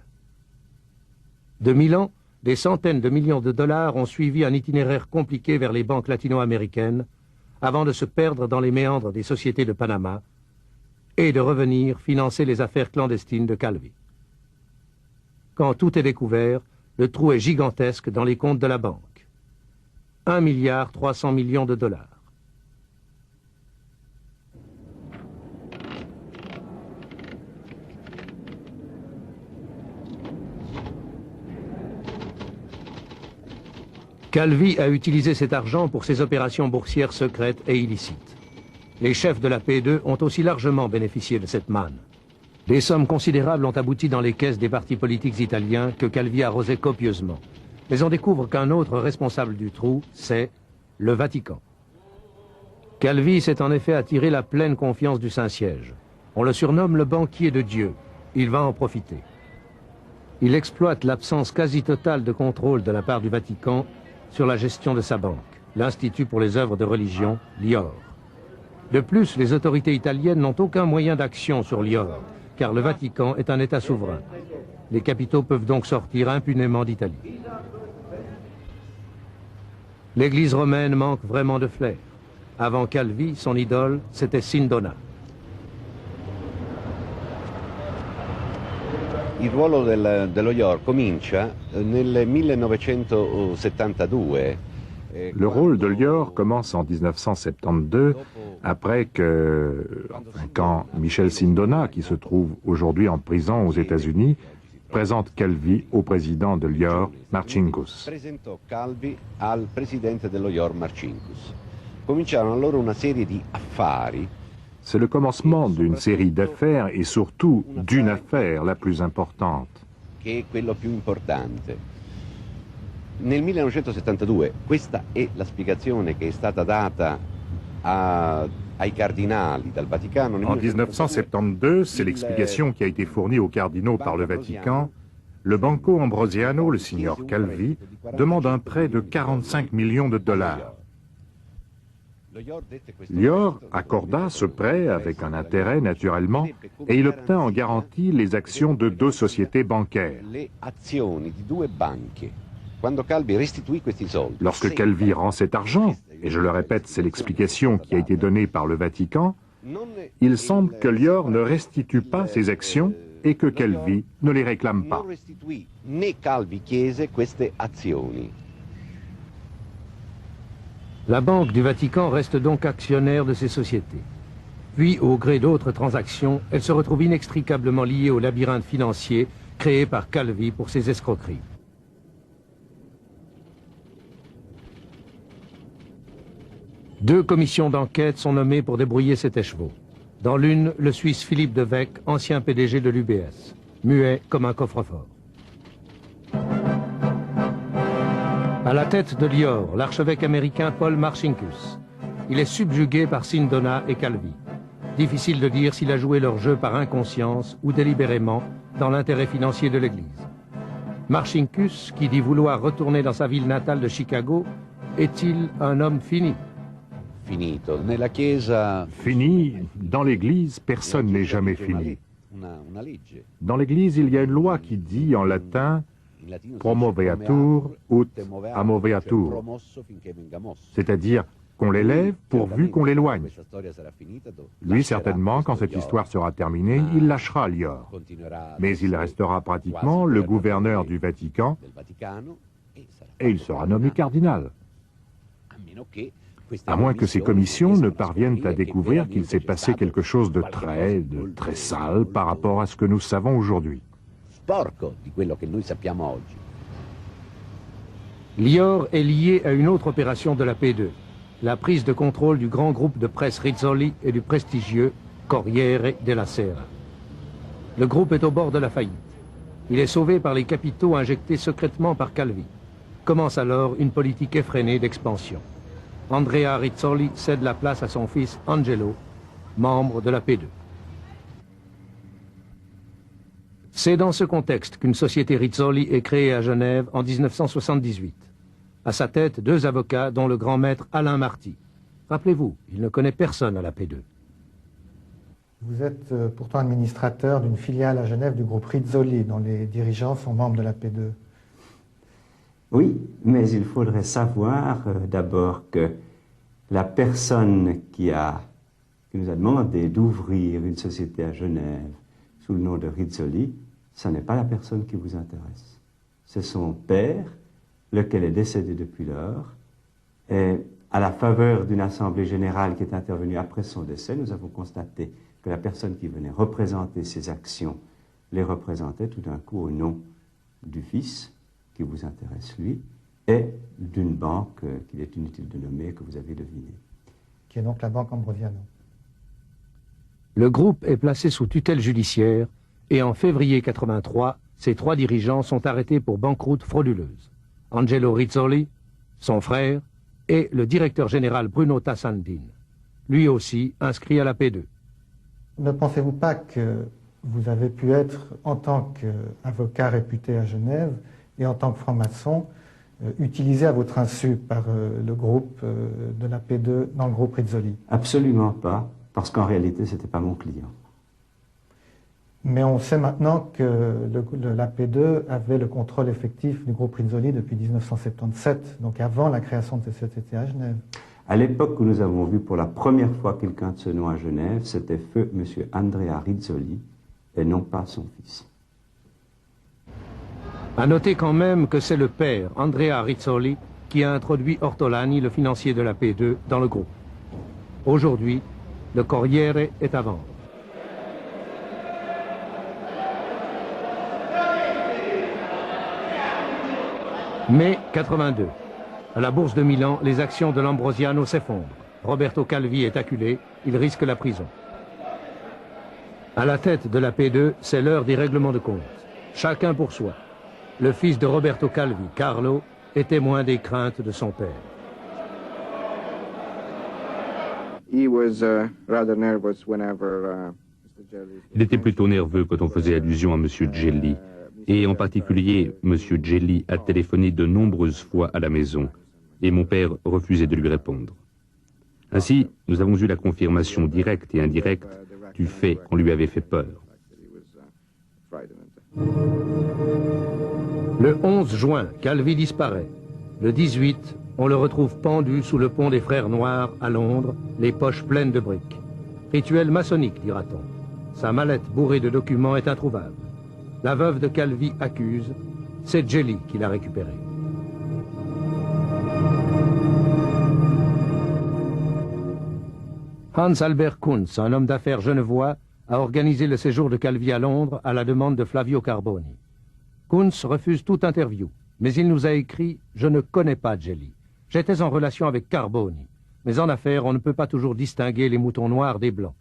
De Milan, des centaines de millions de dollars ont suivi un itinéraire compliqué vers les banques latino-américaines avant de se perdre dans les méandres des sociétés de Panama et de revenir financer les affaires clandestines de Calvi. Quand tout est découvert, le trou est gigantesque dans les comptes de la banque. 1,3 milliard de dollars. Calvi a utilisé cet argent pour ses opérations boursières secrètes et illicites. Les chefs de la P2 ont aussi largement bénéficié de cette manne. Des sommes considérables ont abouti dans les caisses des partis politiques italiens que Calvi arrosait copieusement. Mais on découvre qu'un autre responsable du trou, c'est le Vatican. Calvi s'est en effet attiré la pleine confiance du Saint-Siège. On le surnomme le banquier de Dieu. Il va en profiter. Il exploite l'absence quasi totale de contrôle de la part du Vatican sur la gestion de sa banque, l'Institut pour les œuvres de religion, l'IOR. De plus, les autorités italiennes n'ont aucun moyen d'action sur l'IOR, car le Vatican est un État souverain. Les capitaux peuvent donc sortir impunément d'Italie. L'Église romaine manque vraiment de flair. Avant Calvi, son idole, c'était Sindona. Il ruolo dello IOR comincia nel 1972. Le rôle de l'IOR commence en 1972, après quand Michel Sindona, qui se trouve aujourd'hui en prison aux États-Unis, présente Calvi au président de l'IOR, Marcinkus. Presentò Calvi al presidente dello IOR Marcinkus. Cominciarono allora una serie di affari. C'est le commencement d'une série d'affaires et surtout d'une affaire la plus importante. Che è quello più importante. Nel 1972, questa è la spiegazione che è stata data ai cardinali dal Vaticano. En 1972, c'est l'explication qui a été fournie aux cardinaux par le Vatican. Le Banco Ambrosiano, le signor Calvi, demande un prêt de 45 millions de dollars. L'IOR accorda ce prêt avec un intérêt, naturellement, et il obtint en garantie les actions de 2 sociétés bancaires. Lorsque Calvi rend cet argent, et je le répète, c'est l'explication qui a été donnée par le Vatican, il semble que l'IOR ne restitue pas ses actions et que Calvi ne les réclame pas. La Banque du Vatican reste donc actionnaire de ces sociétés. Puis, au gré d'autres transactions, elle se retrouve inextricablement liée au labyrinthe financier créé par Calvi pour ses escroqueries. Deux commissions d'enquête sont nommées pour débrouiller cet écheveau. Dans l'une, le Suisse Philippe de Weck, ancien PDG de l'UBS, muet comme un coffre-fort. À la tête de l'IOR, l'archevêque américain Paul Marcinkus. Il est subjugué par Sindona et Calvi. Difficile de dire s'il a joué leur jeu par inconscience ou délibérément dans l'intérêt financier de l'Église. Marcinkus, qui dit vouloir retourner dans sa ville natale de Chicago, est-il un homme fini? Finito. Nella Chiesa... Fini, dans l'Église, personne n'est jamais fini. Dans l'Église, il y a une loi qui dit en latin promoveatur ut amoveatur, c'est-à-dire qu'on l'élève pourvu qu'on l'éloigne. Lui, certainement, quand cette histoire sera terminée, il lâchera l'IOR. Mais il restera pratiquement le gouverneur du Vatican et il sera nommé cardinal. À moins que ces commissions ne parviennent à découvrir qu'il s'est passé quelque chose de très sale par rapport à ce que nous savons aujourd'hui. L'IOR est lié à une autre opération de la P2, la prise de contrôle du grand groupe de presse Rizzoli et du prestigieux Corriere della Sera. Le groupe est au bord de la faillite. Il est sauvé par les capitaux injectés secrètement par Calvi. Commence alors une politique effrénée d'expansion. Andrea Rizzoli cède la place à son fils Angelo, membre de la P2. C'est dans ce contexte qu'une société Rizzoli est créée à Genève en 1978. À sa tête, 2 avocats, dont le grand maître Alain Marty. Rappelez-vous, il ne connaît personne à la P2. Vous êtes pourtant administrateur d'une filiale à Genève du groupe Rizzoli, dont les dirigeants sont membres de la P2. Oui, mais il faudrait savoir d'abord que la personne qui nous a demandé d'ouvrir une société à Genève sous le nom de Rizzoli, ce n'est pas la personne qui vous intéresse. C'est son père, lequel est décédé depuis lors, et à la faveur d'une assemblée générale qui est intervenue après son décès, nous avons constaté que la personne qui venait représenter ses actions les représentait tout d'un coup au nom du fils, qui vous intéresse lui, et d'une banque qu'il est inutile de nommer, que vous avez deviné. Qui est donc la Banque Ambrosiano. Le groupe est placé sous tutelle judiciaire et en février 83, ses 3 dirigeants sont arrêtés pour banqueroute frauduleuse. Angelo Rizzoli, son frère, et le directeur général Bruno Tassandin, lui aussi inscrit à la P2. Ne pensez-vous pas que vous avez pu être, en tant qu'avocat réputé à Genève et en tant que franc-maçon, utilisé à votre insu par le groupe de la P2 dans le groupe Rizzoli? Absolument pas, parce qu'en réalité, ce n'était pas mon client. Mais on sait maintenant que la P2 avait le contrôle effectif du groupe Rizzoli depuis 1977, donc avant la création de cette société à Genève. À l'époque où nous avons vu pour la première fois quelqu'un de ce nom à Genève, c'était feu M. Andrea Rizzoli, et non pas son fils. À noter quand même que c'est le père, Andrea Rizzoli, qui a introduit Ortolani, le financier de la P2, dans le groupe. Aujourd'hui, le Corriere est à vendre. Mai 82. À la bourse de Milan, les actions de l'Ambrosiano s'effondrent. Roberto Calvi est acculé, il risque la prison. À la tête de la P2, c'est l'heure des règlements de compte. Chacun pour soi. Le fils de Roberto Calvi, Carlo, est témoin des craintes de son père. Il était plutôt nerveux quand on faisait allusion à M. Gelli. Et en particulier, M. Gelli a téléphoné de nombreuses fois à la maison. Et mon père refusait de lui répondre. Ainsi, nous avons eu la confirmation directe et indirecte du fait qu'on lui avait fait peur. Le 11 juin, Calvi disparaît. Le 18, on le retrouve pendu sous le pont des Frères Noirs à Londres, les poches pleines de briques. Rituel maçonnique, dira-t-on. Sa mallette bourrée de documents est introuvable. La veuve de Calvi accuse, c'est Gelli qui l'a récupéré. Hans Albert Kunz, un homme d'affaires genevois, a organisé le séjour de Calvi à Londres à la demande de Flavio Carboni. Kunz refuse toute interview, mais il nous a écrit « Je ne connais pas Gelli. J'étais en relation avec Carboni. Mais en affaires, on ne peut pas toujours distinguer les moutons noirs des blancs. »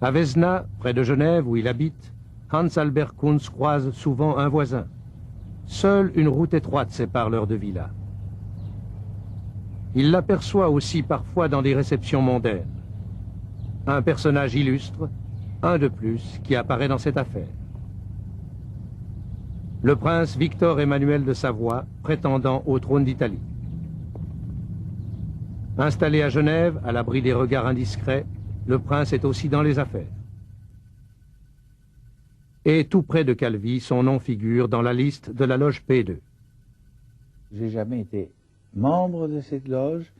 À Vesna, près de Genève, où il habite, Hans Albert Kunz croise souvent un voisin. Seule une route étroite sépare leurs deux villas. Il l'aperçoit aussi parfois dans des réceptions mondaines. Un personnage illustre, un de plus, qui apparaît dans cette affaire. Le prince Victor Emmanuel de Savoie, prétendant au trône d'Italie. Installé à Genève, à l'abri des regards indiscrets, le prince est aussi dans les affaires. Et tout près de Calvi, son nom figure dans la liste de la loge P2. J'ai jamais été membre de cette loge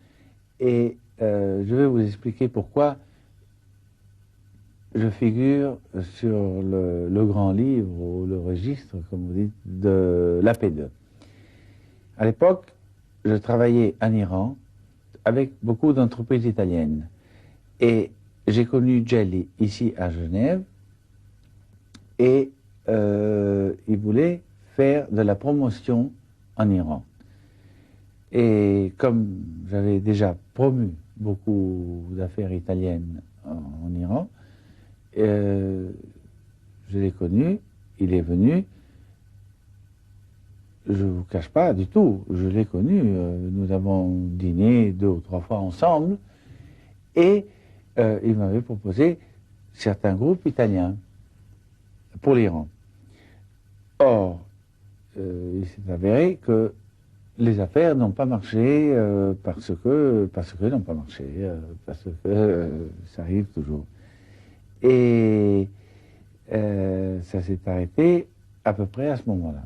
et je vais vous expliquer pourquoi je figure sur le grand livre ou le registre, comme vous dites, de la P2. À l'époque, je travaillais en Iran avec beaucoup d'entreprises italiennes et j'ai connu Gelli ici à Genève et il voulait faire de la promotion en Iran. Et comme j'avais déjà promu beaucoup d'affaires italiennes en Iran, je l'ai connu, il est venu, je ne vous cache pas du tout, je l'ai connu, nous avons dîné 2 ou 3 fois ensemble, et il m'avait proposé certains groupes italiens pour l'Iran. Or, il s'est avéré que les affaires n'ont pas marché parce que n'ont pas marché, parce que ça arrive toujours. Et ça s'est arrêté à peu près à ce moment-là.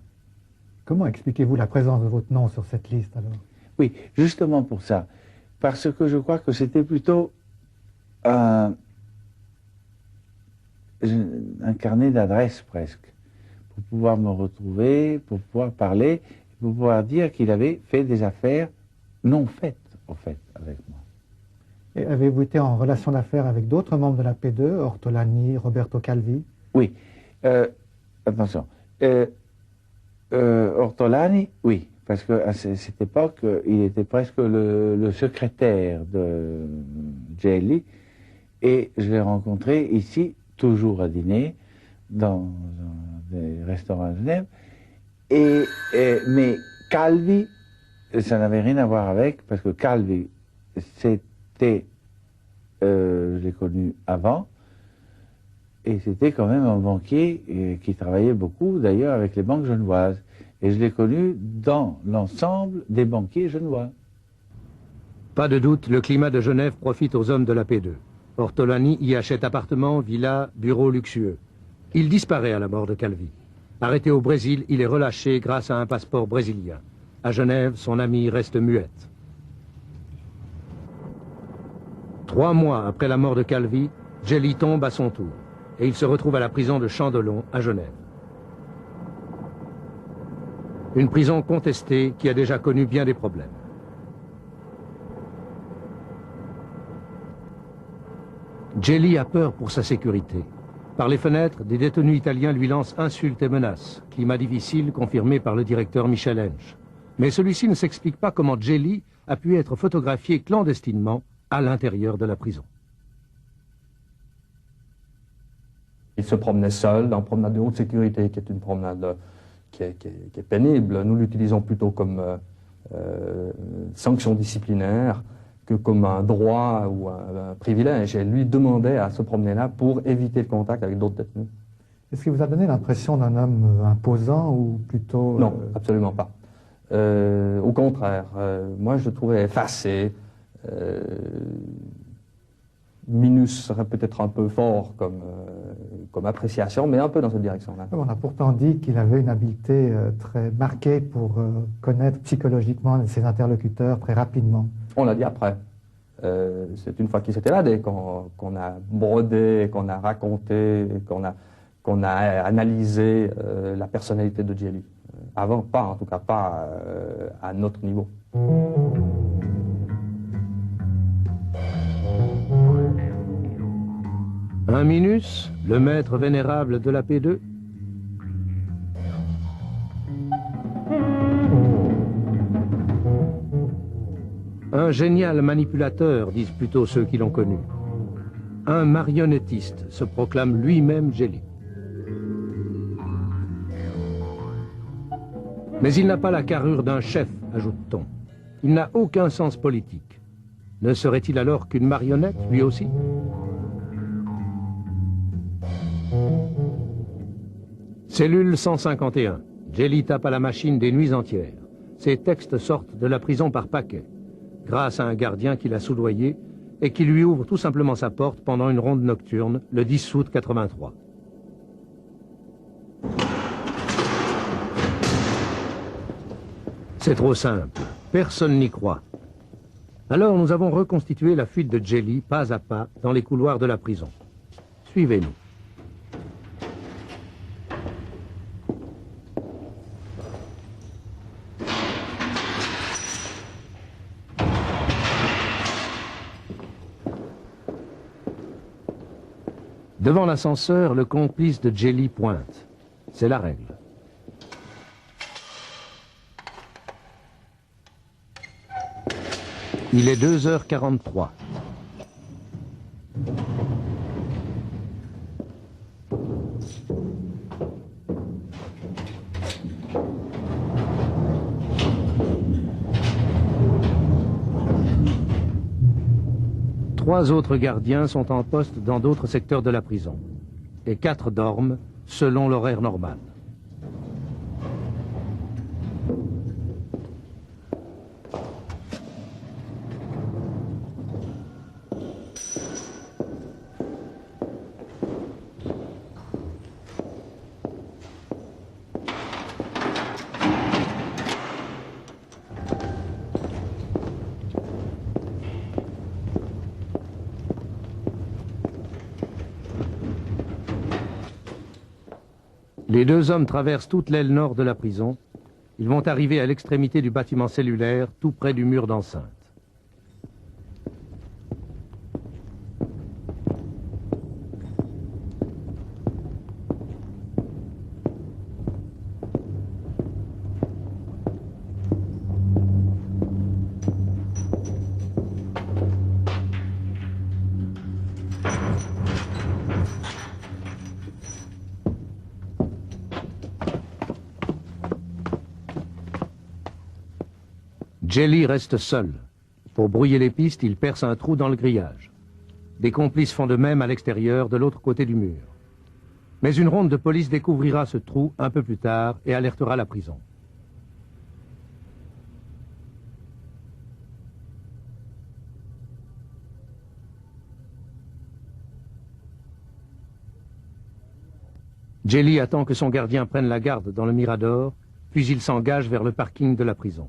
Comment expliquez-vous la présence de votre nom sur cette liste alors? Oui, justement pour ça. Parce que je crois que c'était plutôt un carnet d'adresses presque, pour pouvoir me retrouver, pour pouvoir parler, pour pouvoir dire qu'il avait fait des affaires non faites, en fait, avec moi. Et avez-vous été en relation d'affaires avec d'autres membres de la P2, Ortolani, Roberto Calvi? Oui. Attention. Ortolani, oui, parce qu'à cette époque, il était presque le secrétaire de Gelli, et je l'ai rencontré ici, toujours à dîner, dans des restaurants à Genève, mais Calvi, ça n'avait rien à voir avec, parce que Calvi, c'était, je l'ai connu avant, et c'était quand même un banquier qui travaillait beaucoup, d'ailleurs, avec les banques genevoises. Et je l'ai connu dans l'ensemble des banquiers genevois. Pas de doute, le climat de Genève profite aux hommes de la P2. Ortolani y achète appartements, villas, bureaux luxueux. Il disparaît à la mort de Calvi. Arrêté au Brésil, il est relâché grâce à un passeport brésilien. À Genève, son amie reste muette. 3 mois après la mort de Calvi, Gelli tombe à son tour et il se retrouve à la prison de Chandelon à Genève. Une prison contestée qui a déjà connu bien des problèmes. Gelli a peur pour sa sécurité. Par les fenêtres, des détenus italiens lui lancent insultes et menaces. Climat difficile confirmé par le directeur Michel Hensch. Mais celui-ci ne s'explique pas comment Gelli a pu être photographié clandestinement à l'intérieur de la prison. Il se promenait seul dans une promenade de haute sécurité, qui est une promenade qui est pénible. Nous l'utilisons plutôt comme sanction disciplinaire que comme un droit ou un privilège. Et lui demandait à se promener là pour éviter le contact avec d'autres détenus. Est-ce qu'il vous a donné l'impression d'un homme imposant ou plutôt... Non, absolument pas. Au contraire, moi je le trouvais effacé. Minus serait peut-être un peu fort comme appréciation, mais un peu dans cette direction-là. On a pourtant dit qu'il avait une habileté très marquée pour connaître psychologiquement ses interlocuteurs très rapidement. On l'a dit après. C'est une fois qu'il s'était évadé qu'on a brodé, qu'on a raconté, qu'on a analysé la personnalité de Gelli. Avant, pas, en tout cas pas à notre niveau. Un Minus, le maître vénérable de la P2. Un génial manipulateur, disent plutôt ceux qui l'ont connu. Un marionnettiste, se proclame lui-même Gelli. Mais il n'a pas la carrure d'un chef, ajoute-t-on. Il n'a aucun sens politique. Ne serait-il alors qu'une marionnette, lui aussi ? Cellule 151. Gelli tape à la machine des nuits entières. Ses textes sortent de la prison par paquets, grâce à un gardien qui l'a soudoyé et qui lui ouvre tout simplement sa porte pendant une ronde nocturne, le 10 août 83. C'est trop simple. Personne n'y croit. Alors nous avons reconstitué la fuite de Gelli pas à pas dans les couloirs de la prison. Suivez-nous. Devant l'ascenseur, le complice de Gelli pointe. C'est la règle. Il est 2h43. Trois autres gardiens sont en poste dans d'autres secteurs de la prison. Et 4 dorment selon l'horaire normal. Les 2 hommes traversent toute l'aile nord de la prison. Ils vont arriver à l'extrémité du bâtiment cellulaire, tout près du mur d'enceinte. Jelly reste seul. Pour brouiller les pistes, il perce un trou dans le grillage. Des complices font de même à l'extérieur, de l'autre côté du mur. Mais une ronde de police découvrira ce trou un peu plus tard et alertera la prison. Jelly attend que son gardien prenne la garde dans le Mirador, puis il s'engage vers le parking de la prison.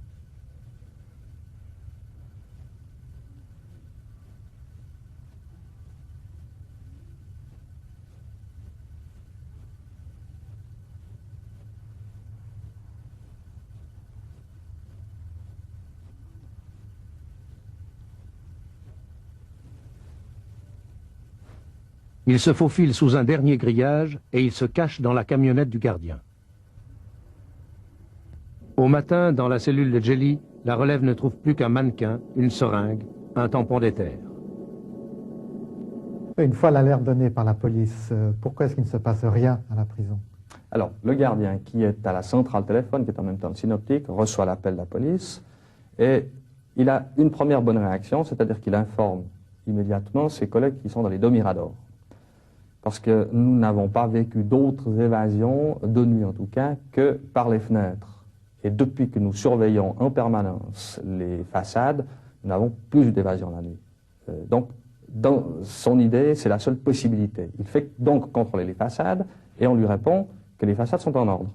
Il se faufile sous un dernier grillage et il se cache dans la camionnette du gardien. Au matin, dans la cellule de Jelly, la relève ne trouve plus qu'un mannequin, une seringue, un tampon d'éther. Une fois l'alerte donnée par la police, pourquoi est-ce qu'il ne se passe rien à la prison? Alors, le gardien qui est à la centrale téléphone, qui est en même temps le synoptique, reçoit l'appel de la police et il a une première bonne réaction, c'est-à-dire qu'il informe immédiatement ses collègues qui sont dans les deux miradors. Parce que nous n'avons pas vécu d'autres évasions, de nuit en tout cas, que par les fenêtres. Et depuis que nous surveillons en permanence les façades, nous n'avons plus eu d'évasion la nuit. Donc, dans son idée, c'est la seule possibilité. Il fait donc contrôler les façades et on lui répond que les façades sont en ordre.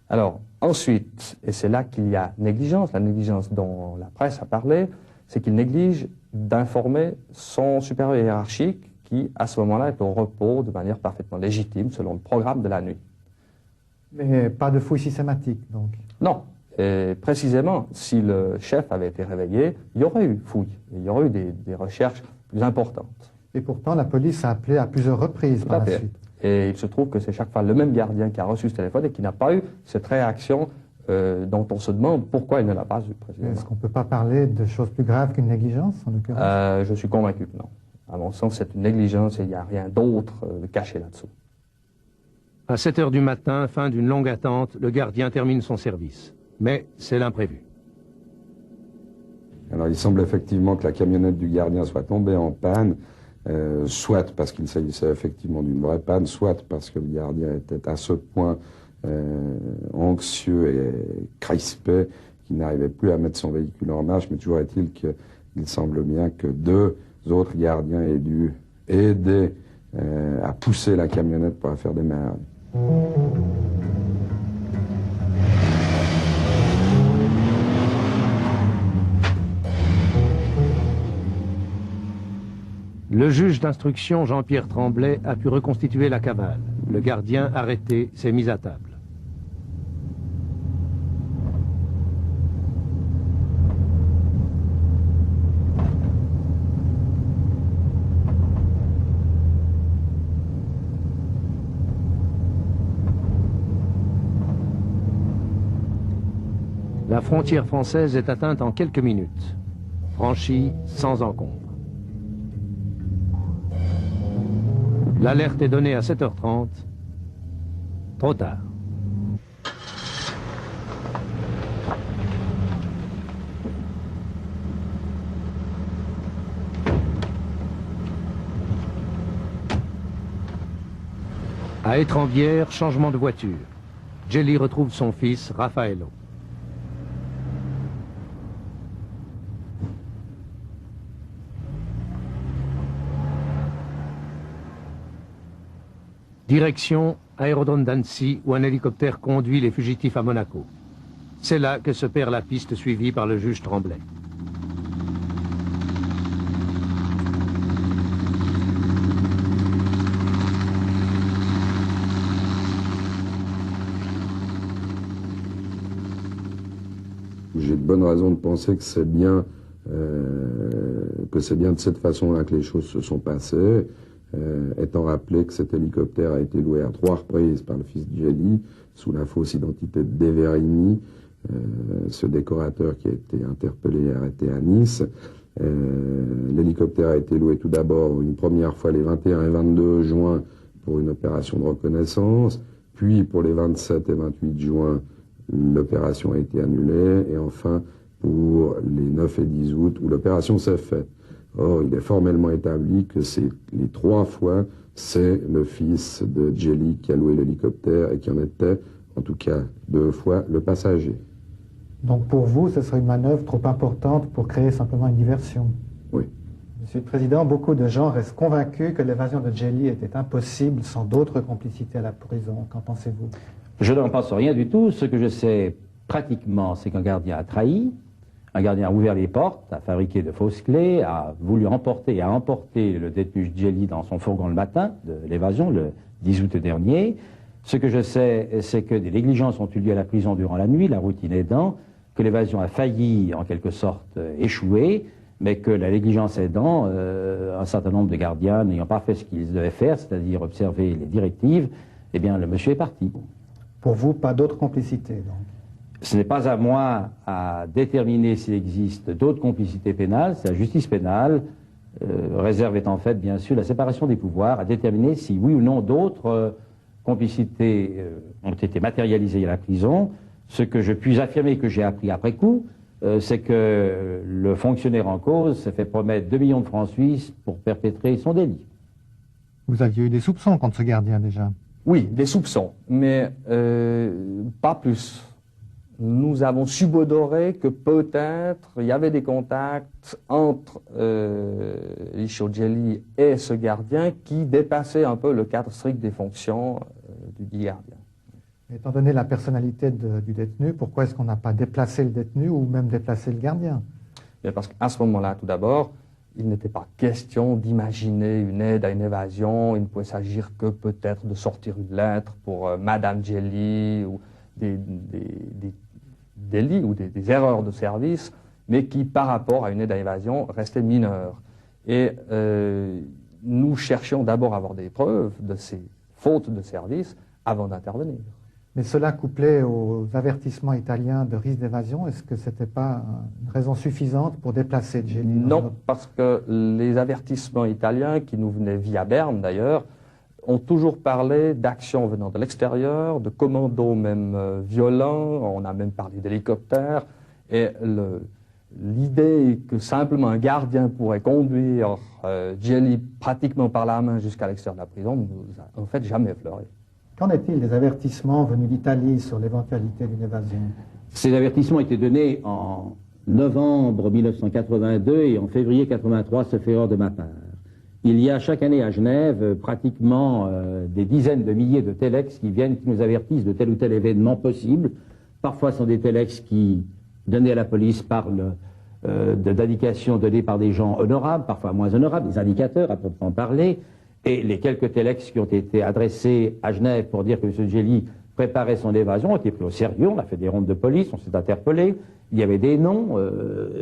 Alors, ensuite, et c'est là qu'il y a négligence, la négligence dont la presse a parlé, c'est qu'il néglige d'informer son supérieur hiérarchique qui, à ce moment-là, est au repos de manière parfaitement légitime, selon le programme de la nuit. Mais pas de fouille systématique, donc? Non. Et précisément, si le chef avait été réveillé, il y aurait eu fouille. Il y aurait eu des recherches plus importantes. Et pourtant, la police a appelé à plusieurs reprises par la suite. Et il se trouve que c'est chaque fois le même gardien qui a reçu ce téléphone et qui n'a pas eu cette réaction dont on se demande pourquoi il ne l'a pas eu. Est-ce qu'on ne peut pas parler de choses plus graves qu'une négligence, en l'occurrence? Je suis convaincu que non. À mon sens, c'est une négligence et il n'y a rien d'autre caché là-dessous. À 7 heures du matin, fin d'une longue attente, le gardien termine son service. Mais c'est l'imprévu. Alors il semble effectivement que la camionnette du gardien soit tombée en panne, soit parce qu'il s'agissait effectivement d'une vraie panne, soit parce que le gardien était à ce point anxieux et crispé qu'il n'arrivait plus à mettre son véhicule en marche, mais toujours est-il qu'il semble bien que deux autres gardiens aient dû aider à pousser la camionnette pour la faire démarrer. Le juge d'instruction Jean-Pierre Tremblay a pu reconstituer la cavale. Le gardien arrêté s'est mis à table. La frontière française est atteinte en quelques minutes, franchie sans encombre. L'alerte est donnée à 7h30. Trop tard. À Étrembières, changement de voiture. Jelly retrouve son fils, Raffaello. Direction aérodrome d'Annecy où un hélicoptère conduit les fugitifs à Monaco. C'est là que se perd la piste suivie par le juge Tremblay. J'ai de bonnes raisons de penser que c'est bien de cette façon-là que les choses se sont passées. Étant rappelé que cet hélicoptère a été loué à 3 reprises par le fils de Jelly, sous la fausse identité de Deverini, ce décorateur qui a été interpellé et arrêté à Nice. L'hélicoptère a été loué tout d'abord une première fois les 21 et 22 juin pour une opération de reconnaissance, puis pour les 27 et 28 juin, l'opération a été annulée, et enfin, pour les 9 et 10 août où l'opération s'est faite. Or, il est formellement établi que les 3 fois, c'est le fils de Djeli qui a loué l'hélicoptère et qui en était, en tout cas 2 fois, le passager. Donc pour vous, ce serait une manœuvre trop importante pour créer simplement une diversion? Oui. Monsieur le Président, beaucoup de gens restent convaincus que l'évasion de Djeli était impossible sans d'autres complicités à la prison. Qu'en pensez-vous? Je n'en pense rien du tout. Ce que je sais pratiquement, c'est qu'un gardien a trahi. Un gardien a ouvert les portes, a fabriqué de fausses clés, a voulu emporter et a emporté le détenu Djeli dans son fourgon le matin de l'évasion, le 10 août dernier. Ce que je sais, c'est que des négligences ont eu lieu à la prison durant la nuit, la routine aidant, que l'évasion a failli, en quelque sorte, échouer, mais que la négligence aidant, un certain nombre de gardiens n'ayant pas fait ce qu'ils devaient faire, c'est-à-dire observer les directives, eh bien, le monsieur est parti. Pour vous, pas d'autres complicités, donc? Ce n'est pas à moi à déterminer s'il existe d'autres complicités pénales, c'est la justice pénale, réserve étant faite, bien sûr, la séparation des pouvoirs, à déterminer si oui ou non d'autres complicités ont été matérialisées à la prison. Ce que je puis affirmer, que j'ai appris après coup, c'est que le fonctionnaire en cause s'est fait promettre 2 millions de francs suisses pour perpétrer son délit. Vous aviez eu des soupçons contre ce gardien déjà? Oui, des soupçons, mais pas plus. Nous avons subodoré que peut-être il y avait des contacts entre Licio Djeli et ce gardien qui dépassaient un peu le cadre strict des fonctions du gardien. Étant donné la personnalité du détenu, pourquoi est-ce qu'on n'a pas déplacé le détenu ou même déplacé le gardien? Mais parce qu'à ce moment-là, tout d'abord, il n'était pas question d'imaginer une aide à une évasion. Il ne pouvait s'agir que peut-être de sortir une lettre pour Madame Djeli ou des délits ou des erreurs de service, mais qui, par rapport à une aide à l'évasion, restaient mineures. Et nous cherchions d'abord à avoir des preuves de ces fautes de service avant d'intervenir. Mais cela couplé aux avertissements italiens de risque d'évasion, est-ce que ce n'était pas une raison suffisante pour déplacer Djeli? Non, parce que les avertissements italiens, qui nous venaient via Berne d'ailleurs, ont toujours parlé d'actions venant de l'extérieur, de commandos même violents, on a même parlé d'hélicoptères, et l'idée que simplement un gardien pourrait conduire Djeli pratiquement par la main jusqu'à l'extérieur de la prison, ne nous a en fait jamais effleuré. Qu'en est-il des avertissements venus d'Italie sur l'éventualité d'une évasion? Ces avertissements étaient donnés en novembre 1982 et en février 1983, sauf erreur de ma part. Il y a chaque année à Genève pratiquement des dizaines de milliers de téléx qui viennent, qui nous avertissent de tel ou tel événement possible. Parfois, ce sont des téléx qui, donnés à la police, parlent d'indications données par des gens honorables, parfois moins honorables, des indicateurs à proprement parler. Et les quelques téléx qui ont été adressés à Genève pour dire que M. Djeli préparait son évasion ont été pris au sérieux. On a fait des rondes de police, on s'est interpellé. Il y avait des noms,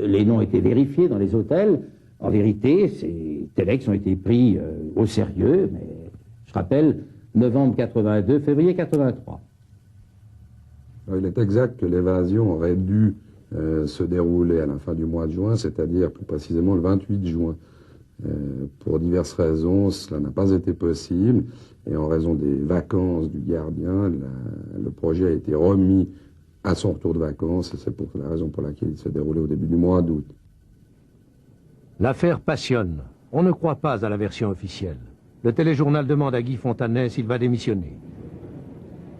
les noms étaient vérifiés dans les hôtels. En vérité, ces téléx ont été pris au sérieux, mais je rappelle, novembre 82, février 83. Il est exact que l'évasion aurait dû se dérouler à la fin du mois de juin, c'est-à-dire plus précisément le 28 juin. Pour diverses raisons, cela n'a pas été possible, et en raison des vacances du gardien, le projet a été remis à son retour de vacances, et c'est pour la raison pour laquelle il s'est déroulé au début du mois d'août. L'affaire passionne. On ne croit pas à la version officielle. Le téléjournal demande à Guy Fontanet s'il va démissionner.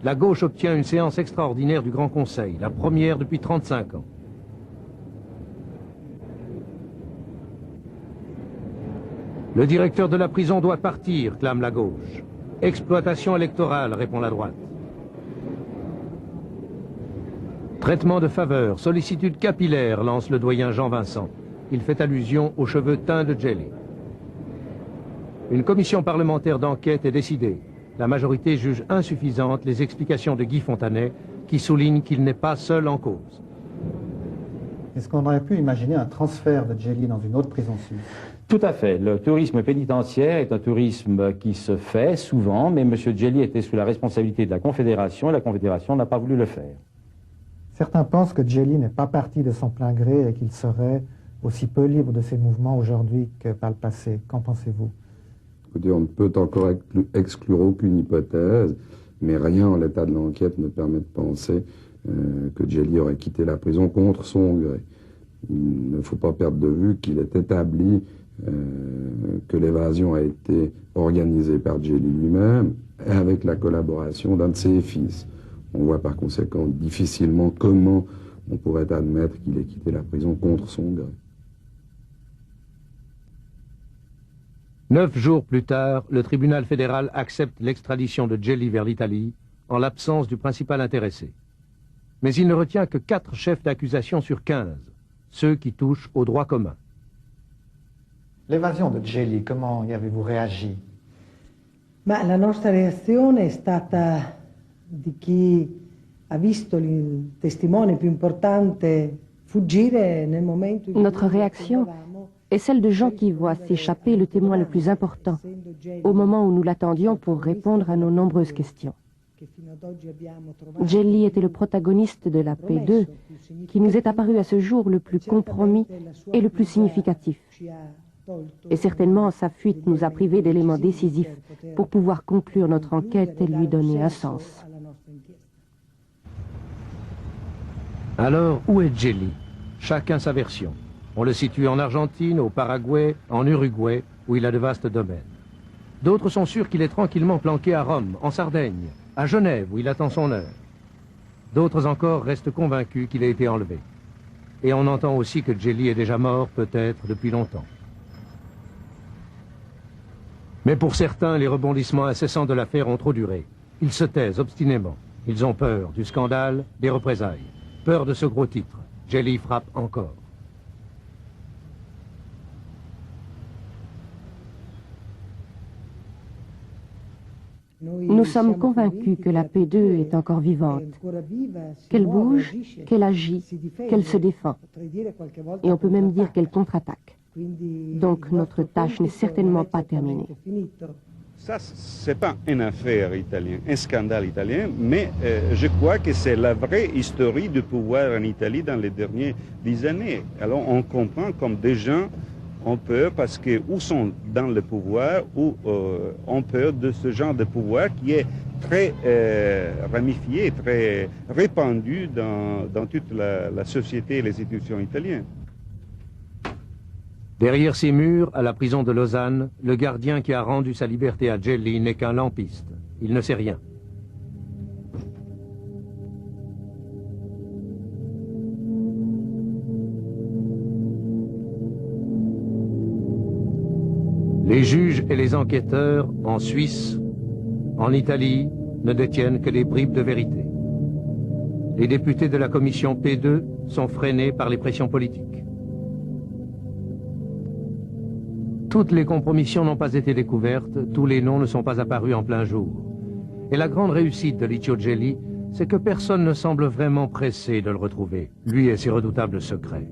La gauche obtient une séance extraordinaire du Grand Conseil, la première depuis 35 ans. Le directeur de la prison doit partir, clame la gauche. Exploitation électorale, répond la droite. Traitement de faveur, sollicitude capillaire, lance le doyen Jean Vincent. Il fait allusion aux cheveux teints de Djeli. Une commission parlementaire d'enquête est décidée. La majorité juge insuffisantes les explications de Guy Fontanet, qui souligne qu'il n'est pas seul en cause. Est-ce qu'on aurait pu imaginer un transfert de Djeli dans une autre prison suisse? Tout à fait. Le tourisme pénitentiaire est un tourisme qui se fait souvent, mais M. Djeli était sous la responsabilité de la Confédération et la Confédération n'a pas voulu le faire. Certains pensent que Djeli n'est pas parti de son plein gré et qu'il serait aussi peu libre de ses mouvements aujourd'hui que par le passé. Qu'en pensez-vous? Écoutez, on ne peut encore exclure aucune hypothèse, mais rien en l'état de l'enquête ne permet de penser que Djeli aurait quitté la prison contre son gré. Il ne faut pas perdre de vue qu'il est établi que l'évasion a été organisée par Gelli lui-même avec la collaboration d'un de ses fils. On voit par conséquent difficilement comment on pourrait admettre qu'il ait quitté la prison contre son gré. 9 jours plus tard, le tribunal fédéral accepte l'extradition de Gelli vers l'Italie en l'absence du principal intéressé. Mais il ne retient que 4 chefs d'accusation sur 15, ceux qui touchent au droit commun. L'évasion de Gelli, comment y avez-vous réagi? Ma la nostra reazione è stata di chi ha visto il testimone più importante fuggire nel momento in cui Notre réaction est celle de gens qui voient s'échapper le témoin le plus important, au moment où nous l'attendions pour répondre à nos nombreuses questions. Gelli était le protagoniste de la P2, qui nous est apparu à ce jour le plus compromis et le plus significatif. Et certainement, sa fuite nous a privés d'éléments décisifs pour pouvoir conclure notre enquête et lui donner un sens. Alors, où est Gelli? Chacun sa version. On le situe en Argentine, au Paraguay, en Uruguay, où il a de vastes domaines. D'autres sont sûrs qu'il est tranquillement planqué à Rome, en Sardaigne, à Genève, où il attend son heure. D'autres encore restent convaincus qu'il a été enlevé. Et on entend aussi que Gelli est déjà mort, peut-être, depuis longtemps. Mais pour certains, les rebondissements incessants de l'affaire ont trop duré. Ils se taisent obstinément. Ils ont peur du scandale, des représailles. Peur de ce gros titre. Gelli frappe encore. Nous sommes convaincus que la P2 est encore vivante, qu'elle bouge, qu'elle agit, qu'elle se défend. Et on peut même dire qu'elle contre-attaque. Donc notre tâche n'est certainement pas terminée. Ça, ce n'est pas une affaire italienne, un scandale italien, mais je crois que c'est la vraie histoire du pouvoir en Italie dans les dernières 10 années. Alors on comprend comme des gens ont peur parce que ou sont dans le pouvoir ou ont peur de ce genre de pouvoir qui est très ramifié, très répandu dans toute la société et les institutions italiennes. Derrière ces murs, à la prison de Lausanne, le gardien qui a rendu sa liberté à Gelli n'est qu'un lampiste. Il ne sait rien. Les juges et les enquêteurs, en Suisse, en Italie, ne détiennent que des bribes de vérité. Les députés de la commission P2 sont freinés par les pressions politiques. Toutes les compromissions n'ont pas été découvertes, tous les noms ne sont pas apparus en plein jour. Et la grande réussite de Licio Gelli, c'est que personne ne semble vraiment pressé de le retrouver, lui et ses redoutables secrets.